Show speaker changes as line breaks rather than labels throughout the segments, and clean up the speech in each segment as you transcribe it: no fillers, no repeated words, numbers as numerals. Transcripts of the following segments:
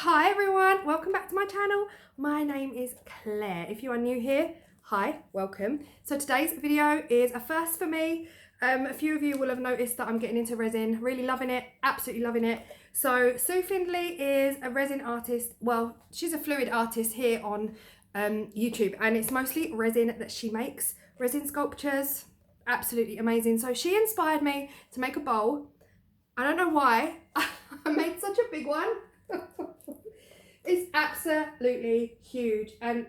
Hi everyone, welcome back to my channel. My name is Claire. If you are new here, hi, welcome. So today's video is a first for me. A few of you will have noticed that I'm getting into resin, really loving it, absolutely loving it. So Sue Findlay is a resin artist. Well, she's a fluid artist here on YouTube, and it's mostly resin that she makes, resin sculptures, absolutely amazing. So she inspired me to make a bowl. I don't know why, I made such a big one. It's absolutely huge, and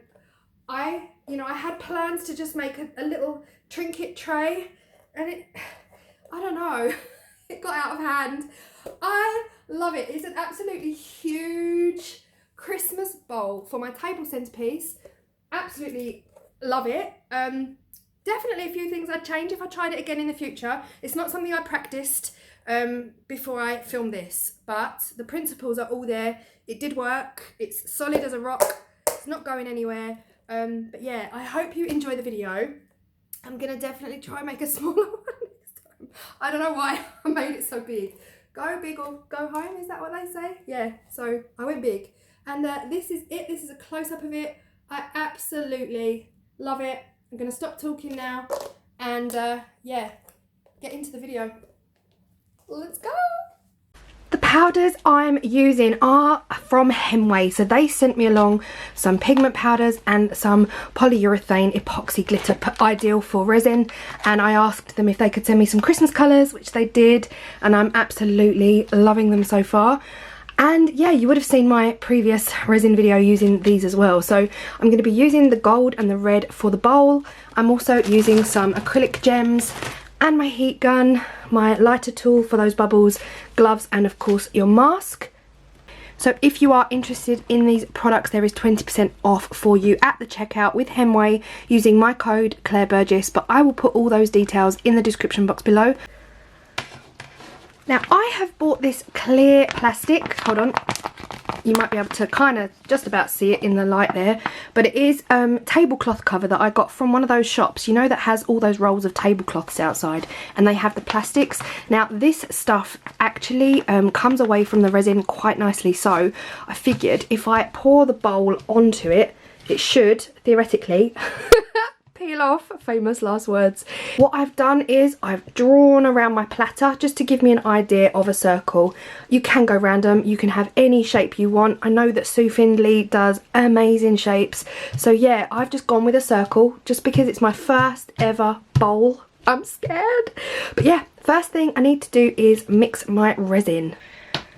I had plans to just make a little trinket tray, and I don't know, it got out of hand. I love it. It's an absolutely huge Christmas bowl for my table centerpiece. Absolutely love it. Definitely a few things I'd change if I tried it again in the future. It's not something I practiced before I filmed this, but the principles are all there. It did work. It's solid as a rock. It's not going anywhere. But yeah, I hope you enjoy the video. I'm gonna definitely try and make a smaller one next time. I don't know why I made it so big. Go big or go home, is that what they say? Yeah, so I went big. And this is it. This is a close-up of it. I absolutely love it. I'm gonna stop talking now and yeah, get into the video. Let's go. The powders I'm using are from HEMWAY. So they sent me along some pigment powders and some polyurethane epoxy glitter, ideal for resin. And I asked them if they could send me some Christmas colours, which they did. And I'm absolutely loving them so far. And yeah, you would have seen my previous resin video using these as well. So I'm going to be using the gold and the red for the bowl. I'm also using some acrylic gems and my heat gun, my lighter tool for those bubbles, gloves, and of course your mask. So if you are interested in these products, there is 20% off for you at the checkout with HEMWAY using my code Claire Burgess, but I will put all those details in the description box below. Now I have bought this clear plastic, hold on, you might be able to kind of just about see it in the light there, but it is tablecloth cover that I got from one of those shops, you know, that has all those rolls of tablecloths outside, and they have the plastics. Now this stuff actually comes away from the resin quite nicely, so I figured if I pour the bowl onto it, it should theoretically peel off. Famous last words. What I've done is I've drawn around my platter just to give me an idea of a circle. You can go random, you can have any shape you want. I know that Sue Findlay does amazing shapes, so yeah, I've just gone with a circle just because it's my first ever bowl. I'm scared, but yeah, first thing I need to do is mix my resin.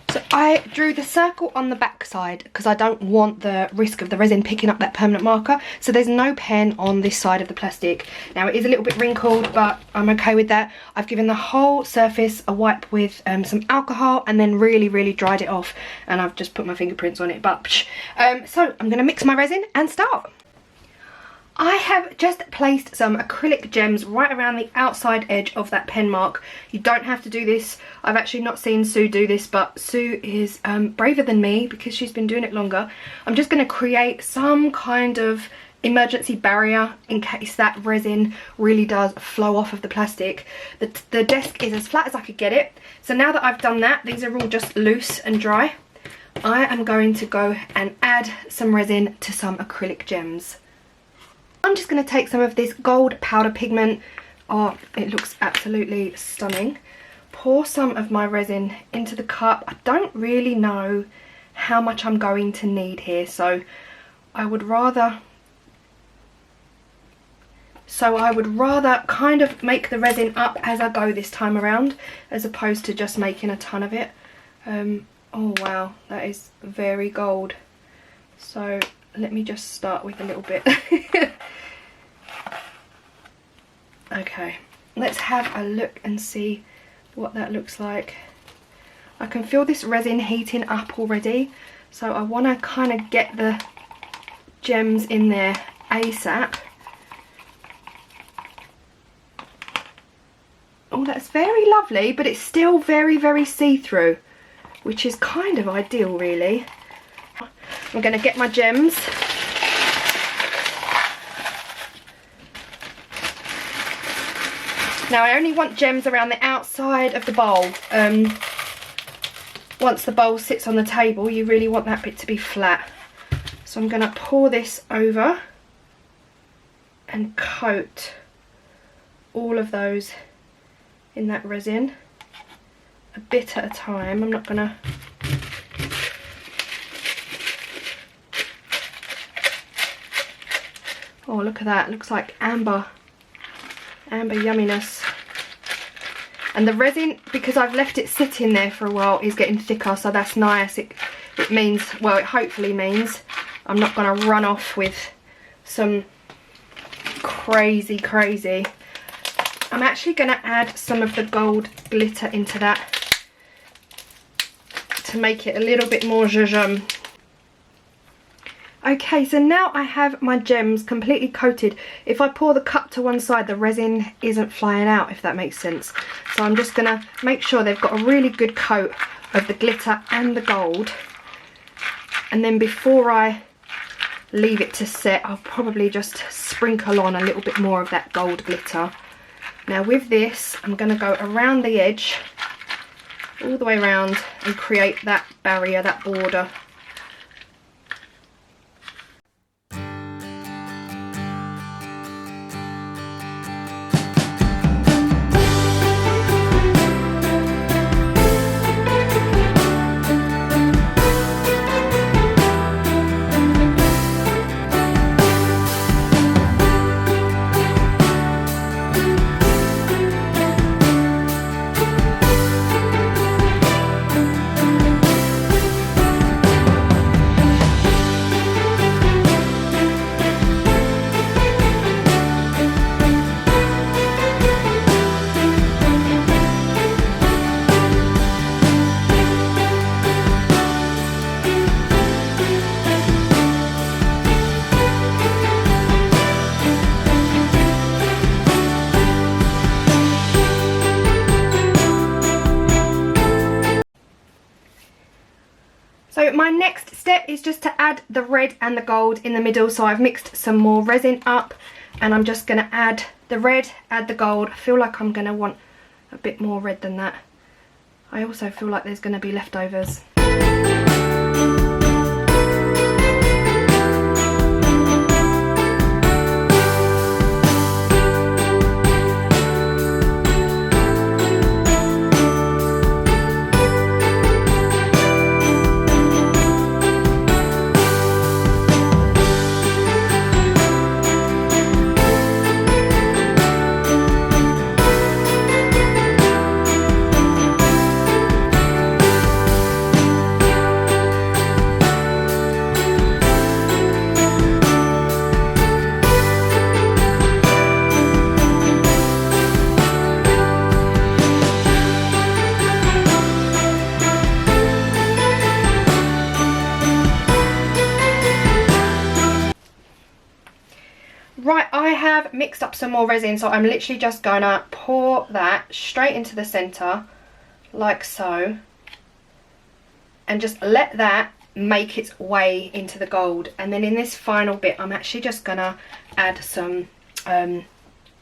So I drew the circle on the back side because I don't want the risk of the resin picking up that permanent marker. So there's no pen on this side of the plastic. Now it is a little bit wrinkled, but I'm okay with that. I've given the whole surface a wipe with some alcohol and then really dried it off, and I've just put my fingerprints on it. But so I'm going to mix my resin and start. I have just placed some acrylic gems right around the outside edge of that pen mark. You don't have to do this. I've actually not seen Sue do this, but Sue is braver than me because she's been doing it longer. I'm just going to create some kind of emergency barrier in case that resin really does flow off of the plastic. The desk is as flat as I could get it. So now that I've done that, these are all just loose and dry. I am going to go and add some resin to some acrylic gems. I'm just going to take some of this gold powder pigment. Oh, it looks absolutely stunning. Pour some of my resin into the cup. I don't really know how much I'm going to need here, so I would rather kind of make the resin up as I go this time around, as opposed to just making a ton of it. Oh wow, that is very gold. So let me just start with a little bit. Okay, let's have a look and see what that looks like. I can feel this resin heating up already, so I want to kind of get the gems in there ASAP. Oh, that's very lovely, but it's still very see-through, which is kind of ideal really. I'm going to get my gems. Now I only want gems around the outside of the bowl. once the bowl sits on the table, you really want that bit to be flat. So I'm going to pour this over and coat all of those in that resin, a bit at a time. I'm not going to... Oh, look at that. It looks like amber yumminess. And the resin, because I've left it sitting there for a while, is getting thicker, so that's nice. It means, well, it hopefully means I'm not going to run off with some crazy. I'm actually going to add some of the gold glitter into that to make it a little bit more zhuzh. Okay, so now I have my gems completely coated. If I pour the cup to one side, the resin isn't flying out, if that makes sense. So I'm just going to make sure they've got a really good coat of the glitter and the gold. And then before I leave it to set, I'll probably just sprinkle on a little bit more of that gold glitter. Now with this, I'm going to go around the edge, all the way around, and create that barrier, that border. So my next step is just to add the red and the gold in the middle. So I've mixed some more resin up and I'm just going to add the red, add the gold. I feel like I'm going to want a bit more red than that. I also feel like there's going to be leftovers. Right, I have mixed up some more resin, so I'm literally just gonna pour that straight into the centre, like so, and just let that make its way into the gold. And then in this final bit, I'm actually just gonna add some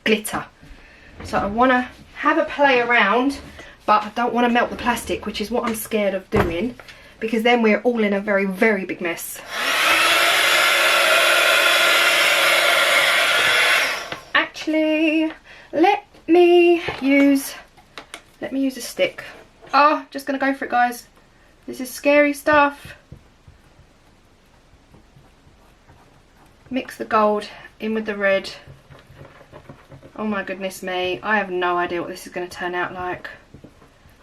glitter. So I wanna have a play around, but I don't wanna melt the plastic, which is what I'm scared of doing, because then we're all in a very, very big mess. Actually, let me use a stick. Oh, just gonna go for it, guys. This is scary stuff. Mix the gold in with the red. Oh my goodness me, I have no idea what this is going to turn out like,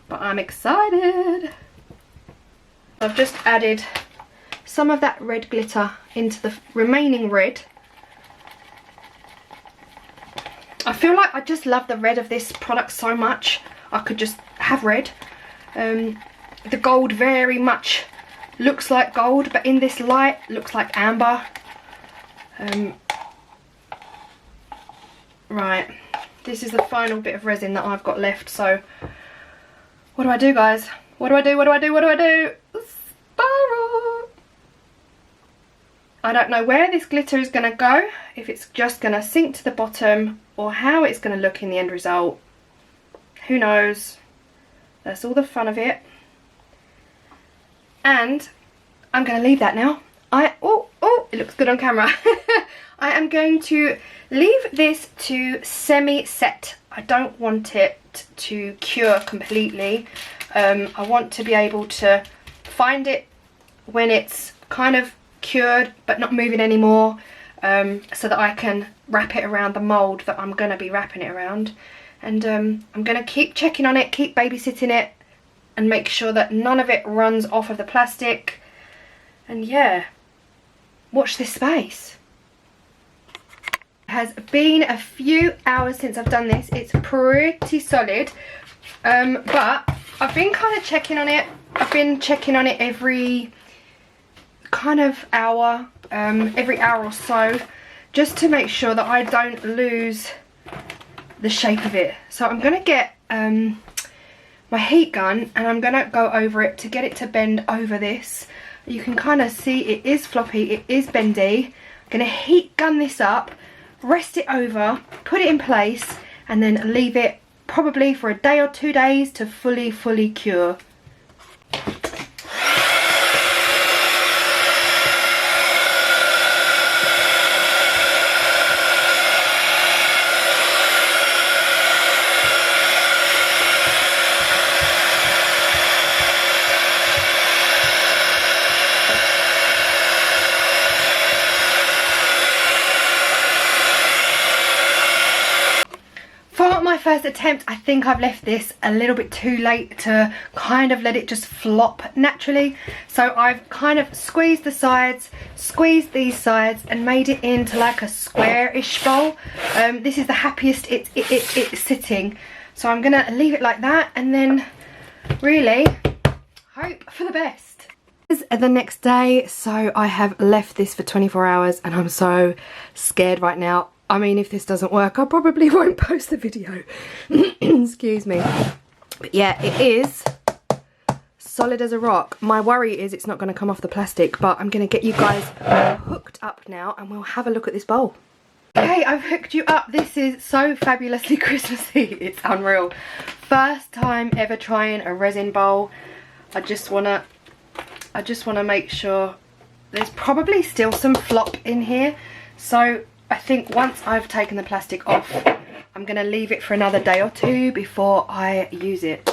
but I'm excited. I've just added some of that red glitter into the remaining red. I feel like I just love the red of this product so much. I could just have red. The gold very much looks like gold, but in this light looks like amber. Right, this is the final bit of resin that I've got left. So what do I do, guys? What do I do? Spiral! I don't know where this glitter is going to go, if it's just going to sink to the bottom or how it's going to look in the end result. Who knows? That's all the fun of it. And I'm going to leave that now. Oh, it looks good on camera. I am going to leave this to semi-set. I don't want it to cure completely. I want to be able to find it when it's kind of cured but not moving anymore, so that I can wrap it around the mould that I'm going to be wrapping it around. And I'm going to keep checking on it, keep babysitting it, and make sure that none of it runs off of the plastic. And yeah, watch this space. It has been a few hours since I've done this. It's pretty solid, but I've been kind of checking on it. I've been checking on it every kind of hour, every hour or so, just to make sure that I don't lose the shape of it. So I'm going to get my heat gun, and I'm going to go over it to get it to bend over this. You can kind of see it is floppy, it is bendy. I'm going to heat gun this up, rest it over, put it in place, and then leave it probably for a day or 2 days to fully cure. For my first attempt, I think I've left this a little bit too late to kind of let it just flop naturally. So I've kind of squeezed the sides, squeezed these sides, and made it into like a square-ish bowl. This is the happiest it's sitting. So I'm gonna leave it like that, and then really hope for the best. This is the next day, so I have left this for 24 hours, and I'm so scared right now. I mean, if this doesn't work, I probably won't post the video. Excuse me. But yeah, it is solid as a rock. My worry is it's not going to come off the plastic, but I'm going to get you guys hooked up now, and we'll have a look at this bowl. Okay, I've hooked you up. This is so fabulously Christmassy. It's unreal. First time ever trying a resin bowl. I just wanna make sure there's probably still some flop in here. So I think once I've taken the plastic off, I'm going to leave it for another day or two before I use it.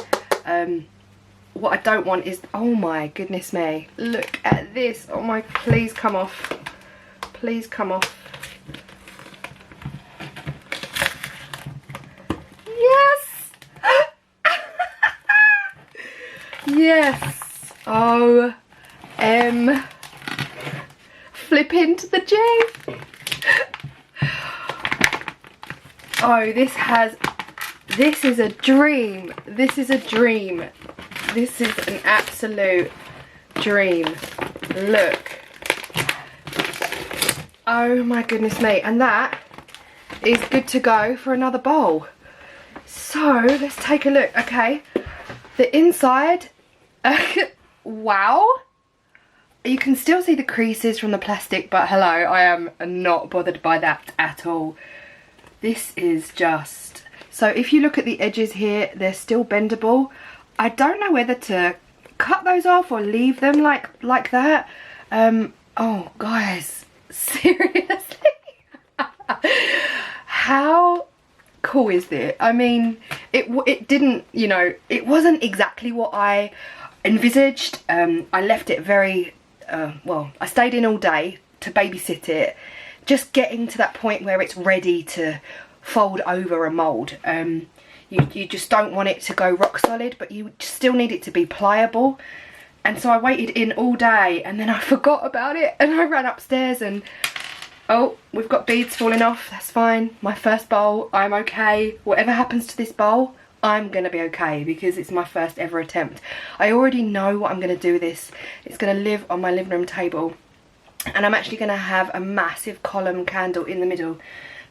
What I don't want is, oh my goodness me, look at this. Oh my, please come off. Please come off. Yes! Yes! Flipping to the G. Oh, this is a dream. This is a dream. This is an absolute dream. Look. Oh my goodness me. And that is good to go for another bowl. So, let's take a look. Okay. The inside. Wow. You can still see the creases from the plastic, but hello, I am not bothered by that at all. This is just... So if you look at the edges here, they're still bendable. I don't know whether to cut those off or leave them like that. Oh, guys, seriously? How cool is it? I mean, it didn't, you know, it wasn't exactly what I envisaged. I left it very... well, I stayed in all day to babysit it, just getting to that point where it's ready to fold over a mould. You just don't want it to go rock solid, but you still need it to be pliable. And so I waited in all day, and then I forgot about it, and I ran upstairs and, oh, we've got beads falling off. That's fine. My first bowl, I'm okay. Whatever happens to this bowl, I'm gonna be okay, because it's my first ever attempt. I already know what I'm gonna do with this. It's gonna live on my living room table, and I'm actually gonna have a massive column candle in the middle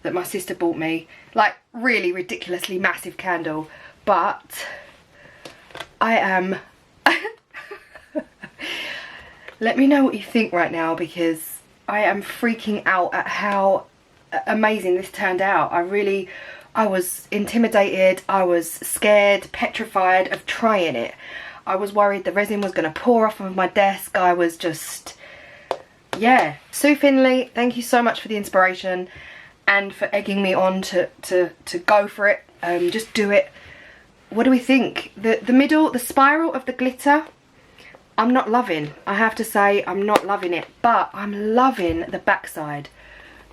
that my sister bought me, like really ridiculously massive candle. But I am let me know what you think right now, because I am freaking out at how amazing this turned out. I was intimidated, I was scared, petrified of trying it. I was worried the resin was going to pour off of my desk. I was just, yeah. Sue Findlay, thank you so much for the inspiration and for egging me on to go for it. Just do it. What do we think? The spiral of the glitter, I'm not loving. I have to say, I'm not loving it, but I'm loving the backside.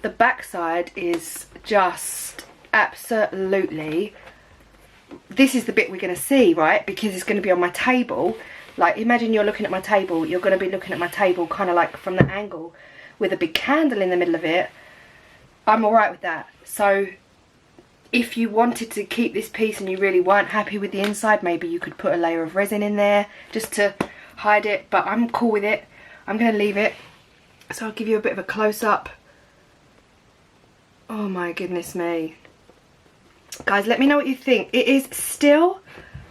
The backside is just absolutely, this is the bit we're going to see, right? Because it's going to be on my table. Like, imagine you're looking at my table. You're going to be looking at my table kind of like from the angle with a big candle in the middle of it. I'm alright with that. So if you wanted to keep this piece and you really weren't happy with the inside, maybe you could put a layer of resin in there just to hide it, but I'm cool with it. I'm going to leave it. So I'll give you a bit of a close-up. Oh my goodness me. Guys, let me know what you think. It is still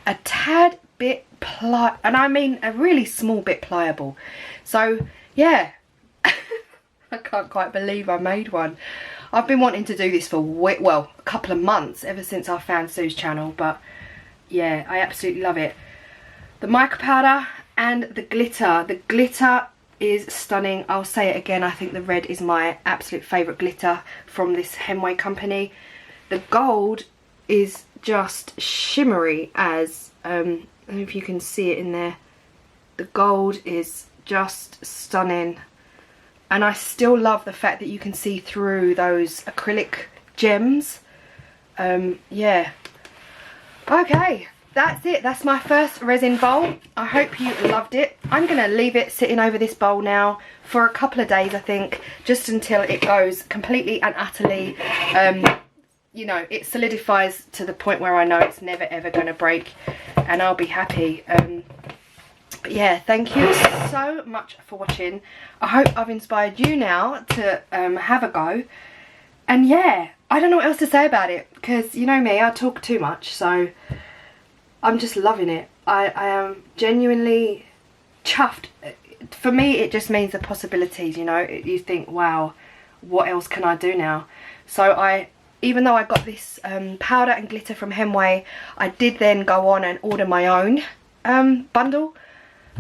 a tad bit and I mean a really small bit pliable. So yeah, I can't quite believe I made one. I've been wanting to do this for, well, a couple of months, ever since I found Sue's channel, but yeah, I absolutely love it. The mica powder and the glitter. The glitter is stunning. I'll say it again, I think the red is my absolute favourite glitter from this HEMWAY company. The gold is just shimmery as, I don't know if you can see it in there. The gold is just stunning. And I still love the fact that you can see through those acrylic gems. Yeah. Okay, that's it. That's my first resin bowl. I hope you loved it. I'm going to leave it sitting over this bowl now for a couple of days, I think, just until it goes completely and utterly, you know, it solidifies to the point where I know it's never ever going to break, and I'll be happy. But yeah, thank you so much for watching. I hope I've inspired you now to have a go. And yeah, I don't know what else to say about it, because you know me, I talk too much, so I'm just loving it. I am genuinely chuffed. For me, it just means the possibilities, you know. You think, wow, what else can I do now? So even though I got this powder and glitter from HEMWAY, I did then go on and order my own bundle.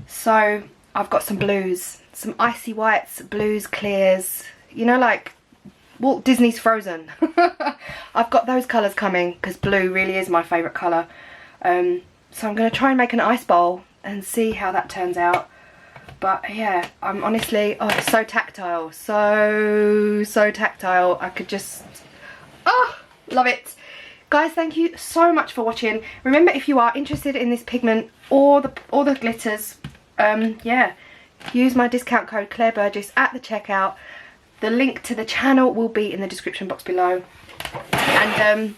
So I've got some blues, some icy whites, blues, clears, you know, like Walt Disney's Frozen. I've got those colours coming because blue really is my favourite colour. So I'm going to try and make an ice bowl and see how that turns out. But yeah, I'm honestly, oh, it's so tactile, so tactile. I could just, oh, love it. Guys, thank you so much for watching. Remember, if you are interested in this pigment or the glitters, yeah, use my discount code Claire Burgess at the checkout. The link to the channel will be in the description box below. And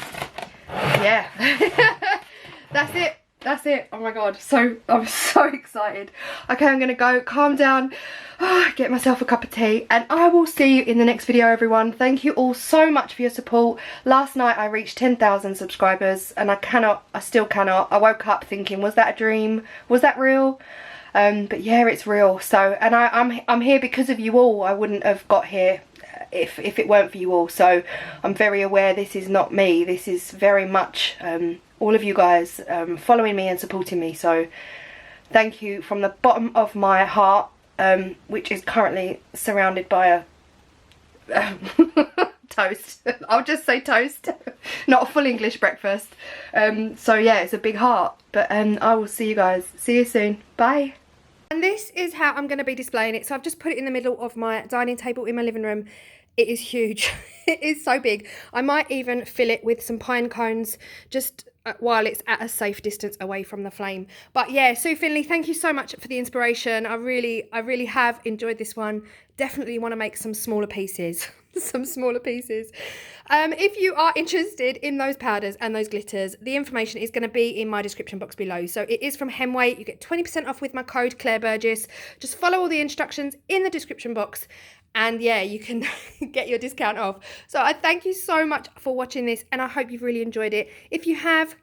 yeah, that's it. That's it. Oh my god, I'm so excited. Okay, I'm gonna go calm down, get myself a cup of tea, and I will see you in the next video, everyone. Thank you all so much for your support. Last night I reached 10,000 subscribers, and I still cannot. I woke up thinking, was that a dream? Was that real? But yeah, it's real. So, and I'm here because of you all. I wouldn't have got here if it weren't for you all. So I'm very aware this is not me. This is very much all of you guys following me and supporting me. So thank you from the bottom of my heart, which is currently surrounded by a toast. I'll just say toast, not a full English breakfast. So yeah, it's a big heart. But I will see you guys. See you soon. Bye. And this is how I'm going to be displaying it. So I've just put it in the middle of my dining table in my living room. It is huge. It is so big. I might even fill it with some pine cones just while it's at a safe distance away from the flame. But yeah, Sue Findlay, thank you so much for the inspiration. I really have enjoyed this one. Definitely want to make some smaller pieces. Some smaller pieces. If you are interested in those powders and those glitters, the information is going to be in my description box below. So it is from HEMWAY. You get 20% off with my code Claire Burgess. Just follow all the instructions in the description box, and yeah, you can get your discount off. So I thank you so much for watching this, and I hope you've really enjoyed it. If you have,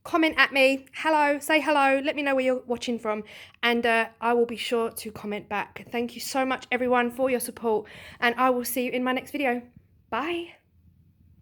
comment at me, hello, say hello, let me know where you're watching from, and I will be sure to comment back. Thank you so much, everyone, for your support, and I will see you in my next video. Bye.